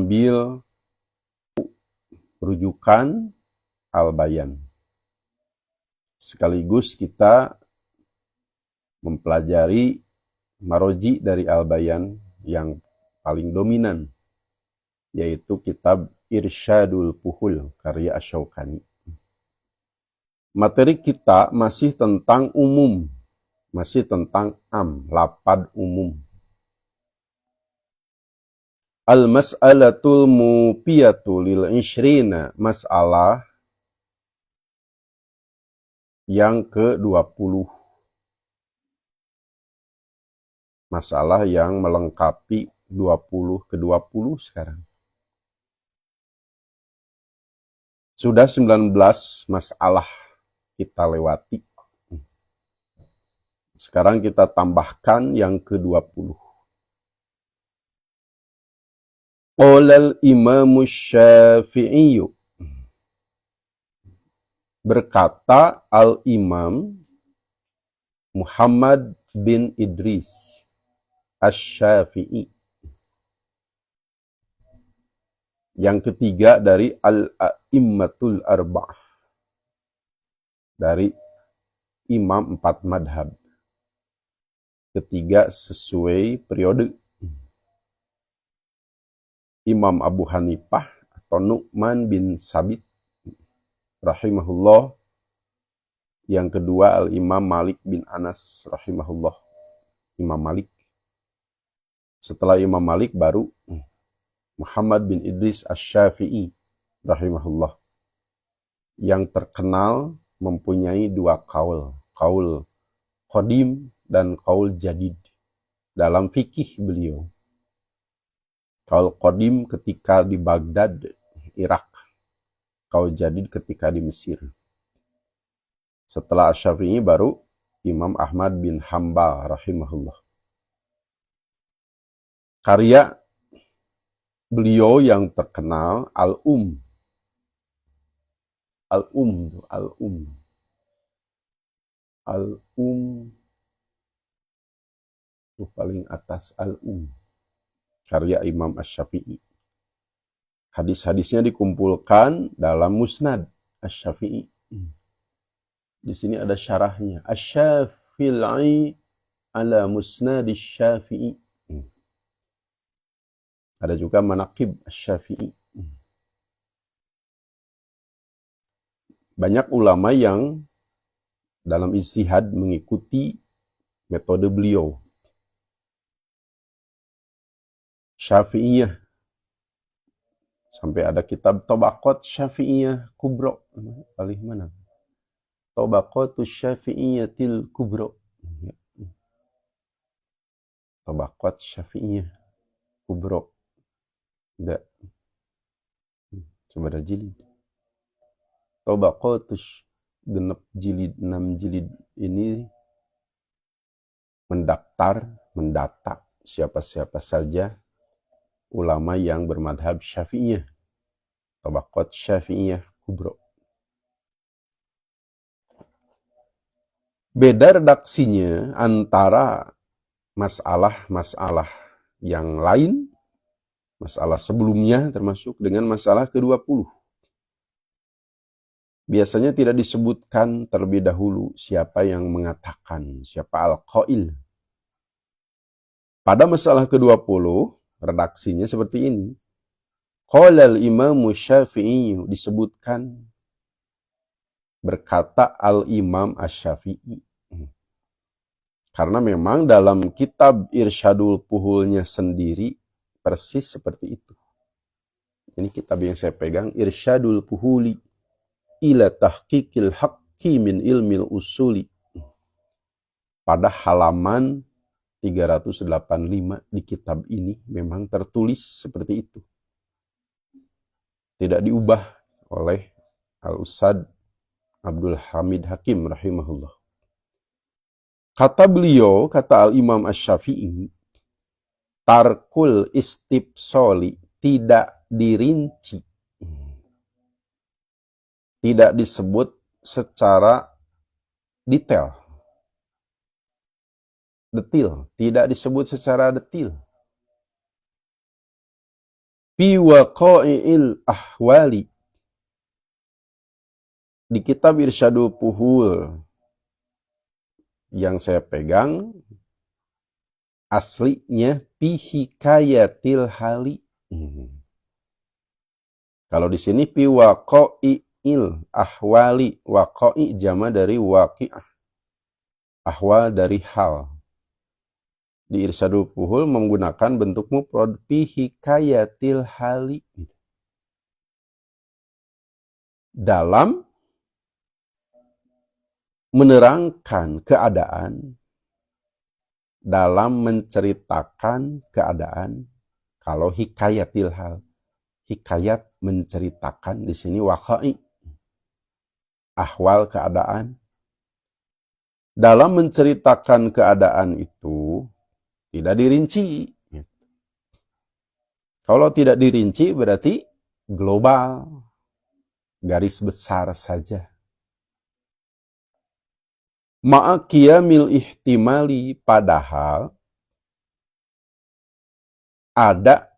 mengambil rujukan Al-Bayan. Sekaligus kita mempelajari maroji dari Al-Bayan yang paling dominan, yaitu kitab Irsyadul Fuhul karya Asy-Syaukani. Materi kita masih tentang umum, masih tentang lapad umum. Al-mas'alatul mufiyatu lil ishrina, masalah yang ke-20. Masalah yang melengkapi 20 ke-20 sekarang. Sudah 19 masalah kita lewati. Sekarang kita tambahkan yang ke-20. Qolal Imam Syafi'i, berkata Al-Imam Muhammad bin Idris Asy-Syafi'i, yang ketiga dari Al-A'immatul Arba'ah, dari imam 4 madhab, ketiga sesuai periode. Imam Abu Hanifah atau Nu'man bin Sabit rahimahullah, yang kedua Al-Imam Malik bin Anas rahimahullah, Imam Malik. Setelah Imam Malik baru Muhammad bin Idris Asy-Syafi'i rahimahullah, yang terkenal mempunyai 2 kaul, kaul qadim dan kaul jadid dalam fikih beliau. Kaul qadim ketika di Baghdad, Irak. Kaul jadid ketika di Mesir. Setelah Asy-Syafi'i baru Imam Ahmad bin Hanbal rahimahullah. Karya beliau yang terkenal Al-Um. Itu paling atas Al-Um. Karya Imam Asy-Syafi'i. Hadis-hadisnya dikumpulkan dalam Musnad Asy-Syafi'i. Di sini ada syarahnya. Asy-Syafi'i ala Musnad Asy-Syafi'i. Ada juga Manaqib Asy-Syafi'i. Banyak ulama yang dalam ijtihad mengikuti metode beliau. Syafi'iyah. Sampai ada kitab Tabaqat Syafi'iyah Kubra. Paling mana? Tabaqatus Syafi'iyatil Kubra. Tabaqat Syafi'iyah Kubra. Tidak. Coba ada jilid. Tabaqatus genep jilid, 6 jilid ini mendata siapa-siapa saja ulama yang bermadhab Syafi'iyah. Tabaqat Syafi'iyah Kubra. Beda redaksinya antara masalah-masalah yang lain, masalah sebelumnya termasuk dengan masalah ke-20. Biasanya tidak disebutkan terlebih dahulu siapa yang mengatakan, siapa al-qail. Pada masalah ke-20, redaksinya seperti ini. Qala al-Imam Syafi'i, disebutkan berkata Al-Imam Asy-Syafi'i. Karena memang dalam kitab Irsyadul Fuhulnya sendiri persis seperti itu. Ini kitab yang saya pegang, Irsyadul Fuhuli ila tahqiqil haqqi min ilmil usuli. Pada halaman 385 di kitab ini memang tertulis seperti itu. Tidak diubah oleh Al-Ustadz Abdul Hamid Hakim rahimahullah. Kata beliau, kata Al-Imam Asy-Syafi'i, tarkul istibsoli, tidak dirinci, tidak disebut secara detail, tidak disebut secara detil. fi waqa'i'il ahwali. Di kitab Irsyadul Fuhul yang saya pegang, aslinya fi hikayatil hali. Kalau di sini fi waqa'i'il ahwali, waqa'i jama dari waqi'ah, ahwal dari hal. Di Irsyadul Fuhul menggunakan bentuk mufrad fi hikayatil hali, dalam menerangkan keadaan, dalam menceritakan keadaan. Kalau hikayatil hal, hikayat menceritakan, di sini waqa'i, ahwal keadaan. Dalam menceritakan keadaan itu tidak dirinci. Kalau tidak dirinci berarti global, garis besar saja. Ma'aqiyamil ihtimali, padahal ada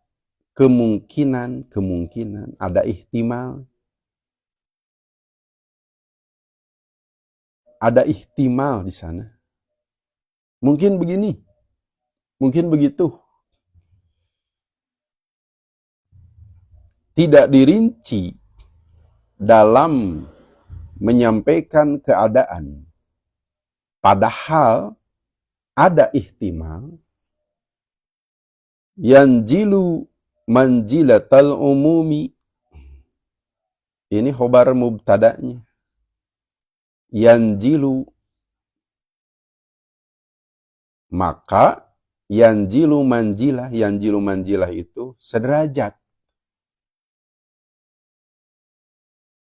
kemungkinan, ada ihtimal. Ada ihtimal di sana. Mungkin begini, mungkin begitu. Tidak dirinci dalam menyampaikan keadaan, padahal ada ihtimal. Yanjilu manjilatal umumi. Ini khobar mubtada'nya. Yanjilu, maka yanjilu manjilah itu sederajat.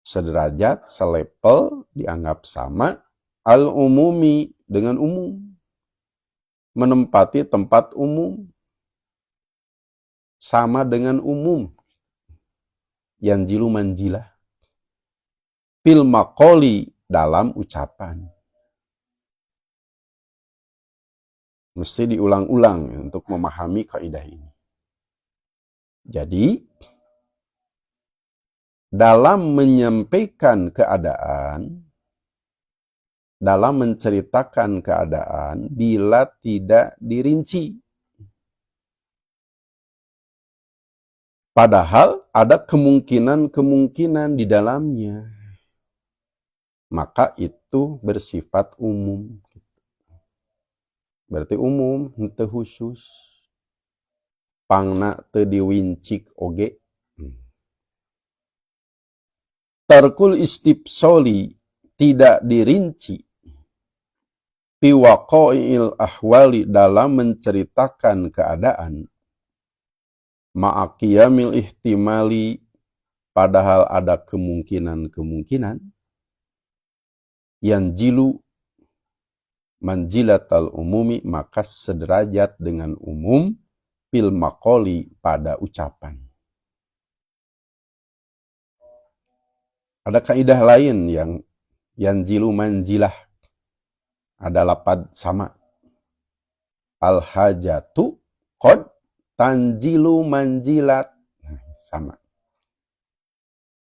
Sederajat, selepel, dianggap sama. Al-umumi, dengan umum. Menempati tempat umum. Sama dengan umum. Yanjilu manjilah. Fil maqoli, dalam ucapan. Mesti diulang-ulang untuk memahami kaidah ini. Jadi, dalam menyampaikan keadaan, dalam menceritakan keadaan, bila tidak dirinci. Padahal ada kemungkinan di dalamnya. Maka itu bersifat umum. Berarti umum, henteu khusus. Pangna teu diwincik oge. Tarkul istibsoli, tidak dirinci. Fi waqa'i'il ahwali, dalam menceritakan keadaan. Ma'aqiyamil ihtimali, padahal ada kemungkinan. Yanjilu manjilatal umumi, maka sederajat dengan umum. Fil maqoli, pada ucapan. Ada kaidah lain yang yanjilu manjilah. Ada lapad sama. Al-hajatu qad tanjilu manjilat. Sama.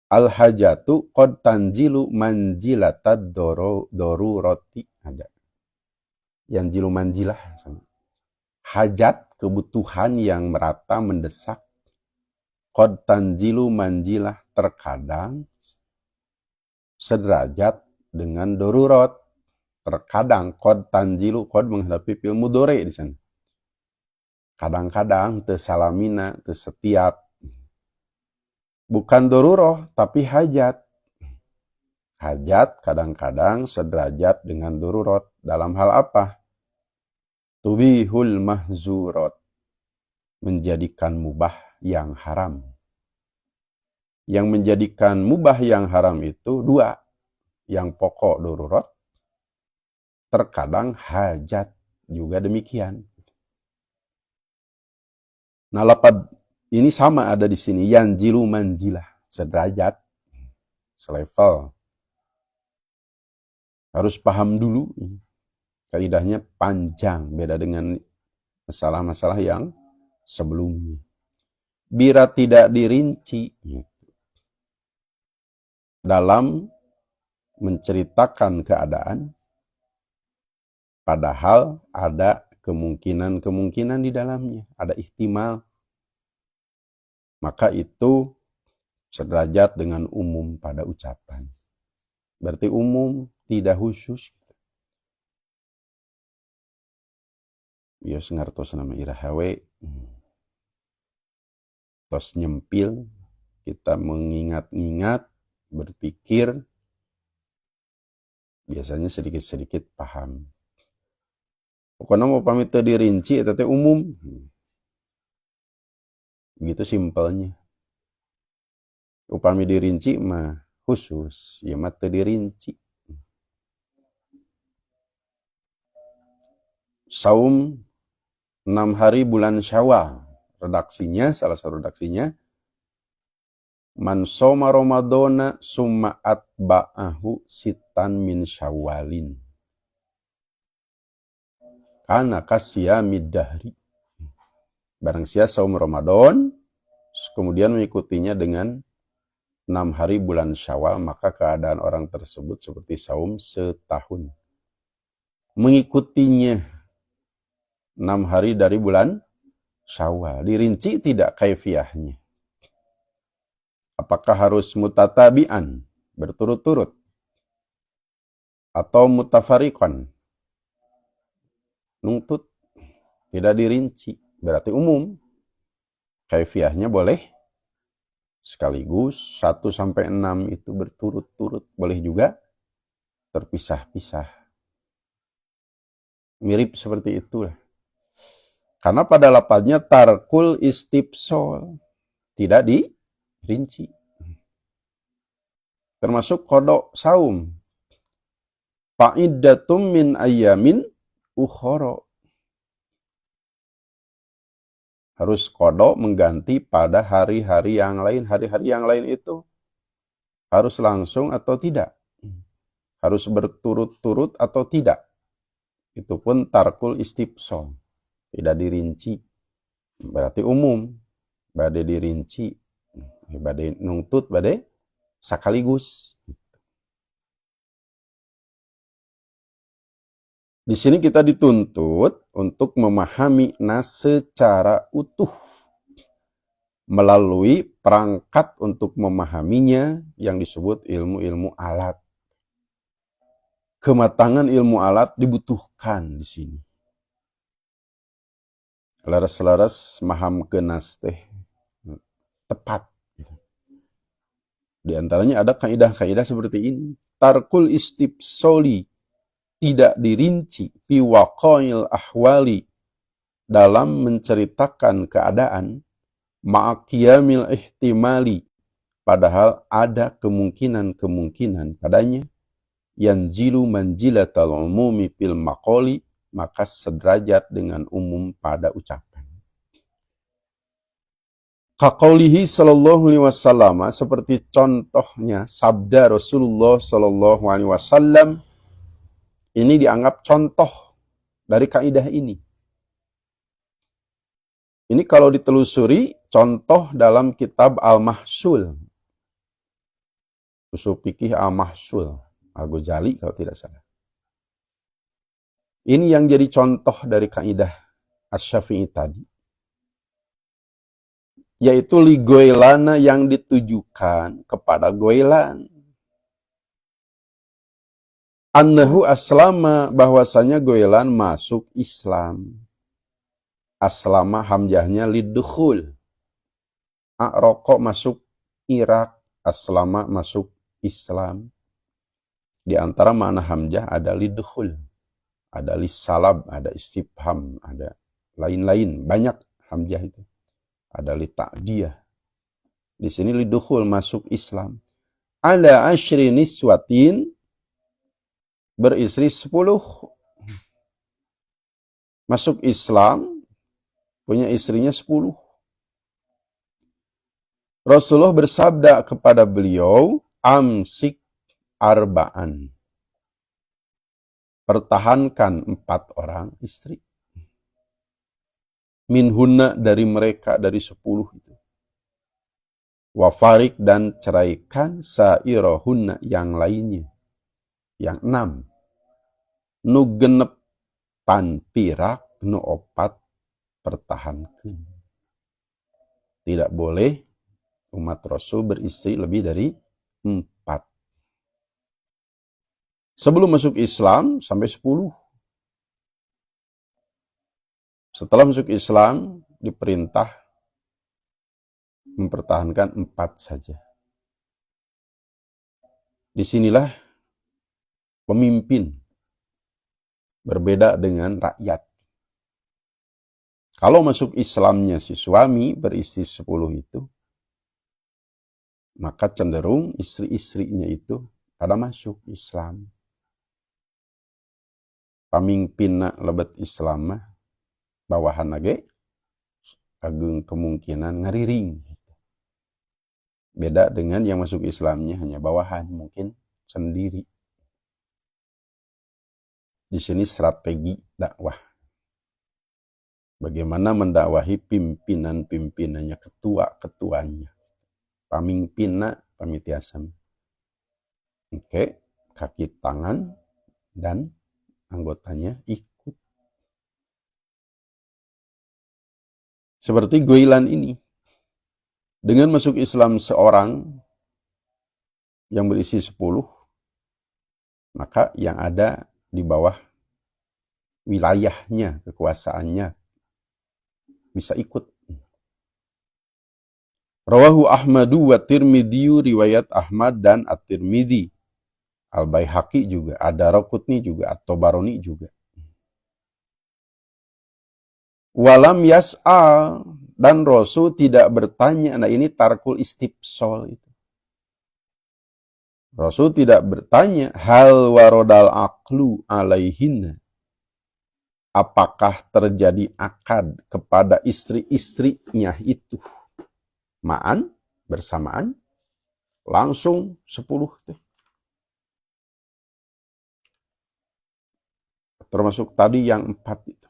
Al-hajatu qad tanjilu manjilatad doruroti. Ada. Yanjilu manjilah. Sama. Hajat, kebutuhan yang merata mendesak. Qad tanjilu manjilah, terkadang sederajat dengan darurat. Terkadang qad tanjilu, qad menghadapi fi'il mudhari di sana. Kadang-kadang tersalamina, tersetiap. Bukan darurah, tapi hajat. Hajat kadang-kadang sederajat dengan darurat. Dalam hal apa? Tubihul mahzurat. Menjadikan mubah yang haram. Yang menjadikan mubah yang haram itu dua. Yang pokok darurat. Terkadang hajat juga demikian. Nah, lapad ini sama ada di sini. Yanjilu manjilah. Sederajat. Selevel. Harus paham dulu. Kaidahnya panjang. Beda dengan masalah-masalah yang sebelumnya. Bira tidak dirinci dalam menceritakan keadaan, padahal ada kemungkinan-kemungkinan di dalamnya, ada ihtimal, maka itu sederajat dengan umum pada ucapan. Berarti umum, tidak khusus. Bios ngartos nama irahawe, tos nyempil, kita mengingat-ingat, berpikir, biasanya sedikit-sedikit paham. Pokoknya mau pamit dirinci, itu umum. Begitu simpelnya. Upami dirinci mah khusus, ya mah teu dirinci. Saum 6 hari bulan Syawal. Redaksinya, salah satu redaksinya, man soma Ramadana summa atba'ahu sitan min Syawalin. Kana kasyamid dahri. Barang sia saum Ramadan, kemudian mengikutinya dengan 6 hari bulan Syawal, maka keadaan orang tersebut seperti saum setahun. Mengikutinya 6 hari dari bulan Syawal. Dirinci tidak kaifiahnya. Apakah harus mutatabi'an, berturut-turut, atau mutafariqan, nungtut, tidak dirinci, berarti umum. Kaifiahnya boleh sekaligus 1-6 itu berturut-turut, boleh juga terpisah-pisah. Mirip seperti itulah. Karena pada lafadznya tarkul istibsol, tidak dirinci. Termasuk qada saum. Fa'iddatum min ayyamin ukhara. Harus qada mengganti pada hari-hari yang lain. Hari-hari yang lain itu harus langsung atau tidak. Harus berturut-turut atau tidak. Itu pun tarkul istibsol. Tidak dirinci. Berarti umum. Bade dirinci. Bade nungtut, bade sakaligus. Di sini kita dituntut untuk memahami nas secara utuh melalui perangkat untuk memahaminya yang disebut ilmu-ilmu alat. Kematangan ilmu alat dibutuhkan di sini. Laras-laras maham ke nas teh tepat. Di antaranya ada kaidah-kaidah seperti ini. Tarkul istibsoli, tidak dirinci, fi waqail ahwali, dalam menceritakan keadaan, ma'aqiyamil ihtimali, padahal ada kemungkinan-kemungkinan padanya, yanzilu manjilatal umumi fil maqali, maka sederajat dengan umum pada ucapan. Kaqaulihi sallallahu alaihi wasallam, seperti contohnya sabda Rasulullah sallallahu alaihi wasallam. Ini dianggap contoh dari kaidah ini. Ini kalau ditelusuri, contoh dalam kitab Al-Mahsul. Usul Fikih Al-Mahsul. Al-Ghazali kalau tidak salah. Ini yang jadi contoh dari kaidah Asy-Syafi'i tadi. Yaitu li goilana, yang ditujukan kepada goilan. Annahu aslama, bahwasanya goilan masuk Islam. Aslama hamzahnya lidukhul. A'roqa masuk Irak. Aslama masuk Islam. Di antara makna hamzah ada lidukhul. Ada lisalab, ada istifham, ada lain-lain. Banyak hamzah itu. Ada lita'diyah. Di sini lidukhul masuk Islam. Ala asyri niswatin, beristri 10, masuk Islam, punya istrinya 10. Rasulullah bersabda kepada beliau, amsik arba'an, pertahankan 4 orang istri. Minhunna, dari mereka, dari 10 itu. Wafarik dan ceraikan sa'irohunna yang lainnya. Yang 6. Nu genepan pirak nu opat pertahankan. Tidak boleh umat Rasul beristri lebih dari 4. Sebelum masuk Islam sampai 10. Setelah masuk Islam diperintah mempertahankan 4 saja. Disinilah pemimpin berbeda dengan rakyat. Kalau masuk Islamnya si suami beristri 10 itu, maka cenderung istri-istrinya itu pada masuk Islam. Pamimpinna lebet Islam mah bawahan lagi ageng kemungkinan ngariring. Beda dengan yang masuk Islamnya hanya bawahan, mungkin sendiri. Di sini strategi dakwah. Bagaimana mendakwahi pimpinan-pimpinannya, ketua-ketuanya. Pamimpinna pamitiasan. Oke, kaki tangan dan anggotanya ikut. Seperti Goilan ini. Dengan masuk Islam seorang yang berisi 10, maka yang ada di bawah wilayahnya, kekuasaannya, bisa ikut. Rawahu Ahmadu wa Tirmidhiyu, riwayat Ahmad dan At-Tirmidhi. Al-Baihaqi juga, Ad-Daraqutni juga, At-Tabarani juga. Walam yas'al, dan Rasul tidak bertanya. Nah ini tarkul istibsol itu. Rasul tidak bertanya, hal warodal aqlu alaihinna. Apakah terjadi akad kepada istri-istrinya itu? Ma'an, bersamaan, langsung 10 teh. Termasuk tadi yang 4 itu.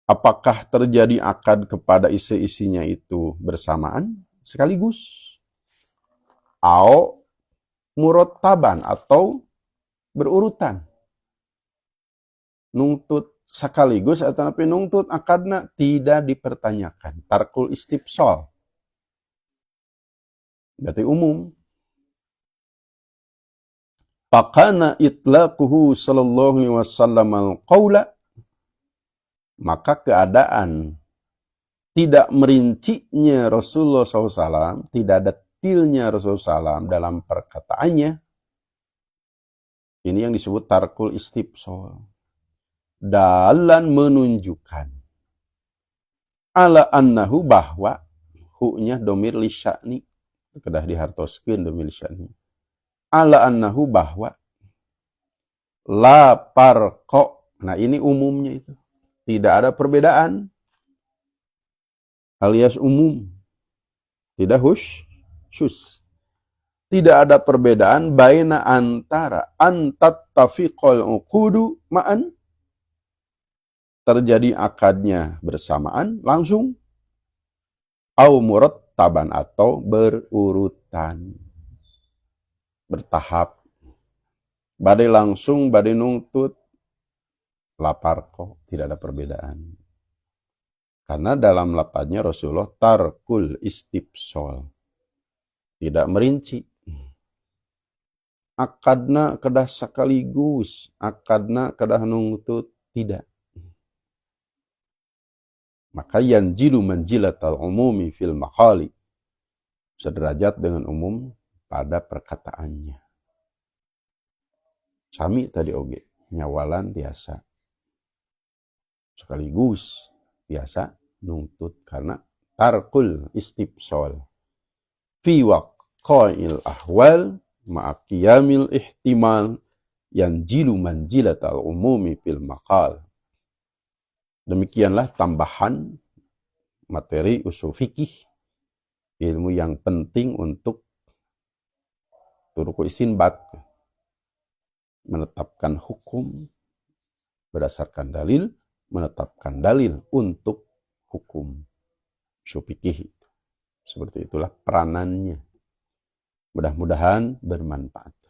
Apakah terjadi akad kepada istri-istrinya itu bersamaan sekaligus? Au murottaban, atau berurutan. Nungtut sekaligus atau tapi nungtut akadna tidak dipertanyakan. Tarkul istibsol. Berarti umum. Pakana itlaquhu sallallahu alaihi wasallam al-qawla, maka keadaan tidak merincinya Rasulullah SAW, tidak detilnya Rasulullah SAW dalam perkataannya, ini yang disebut tarkul istibsol. Dalan menunjukkan ala annahu, bahwa hu-nya domir li sya'ni, kedah dihartoskeun domir li sya'ni. Ala annahu, bahwa la parqo, nah ini umumnya itu. Tidak ada perbedaan, alias umum. Tidak syus. Tidak ada perbedaan baina antara antattafiqal uqudu ma'an, terjadi akadnya bersamaan langsung, au murattaban, atau berurutan, bertahap. Badai langsung, badai nungtut, lapar kok, tidak ada perbedaan. Karena dalam lapaznya Rasulullah tarkul istibsol, tidak merinci. Akadna kedah sekaligus, akadna kedah nungtut, tidak. Maka yanjilu manjilatal umumi fil maqali, sederajat dengan umum pada perkataannya. Sami tadi oge, nyawalan tiasa sekaligus, biasa nungtut, karena tarkul istibsol fi waqa'il ahwal ma'aqiyamil ihtimal yanjilu manjilatal umumi fil maqal. Demikianlah tambahan materi usul fikih, ilmu yang penting untuk turukul istinbat, menetapkan hukum berdasarkan dalil, menetapkan dalil untuk hukum. Usul fikih. Seperti itulah peranannya. Mudah-mudahan bermanfaat.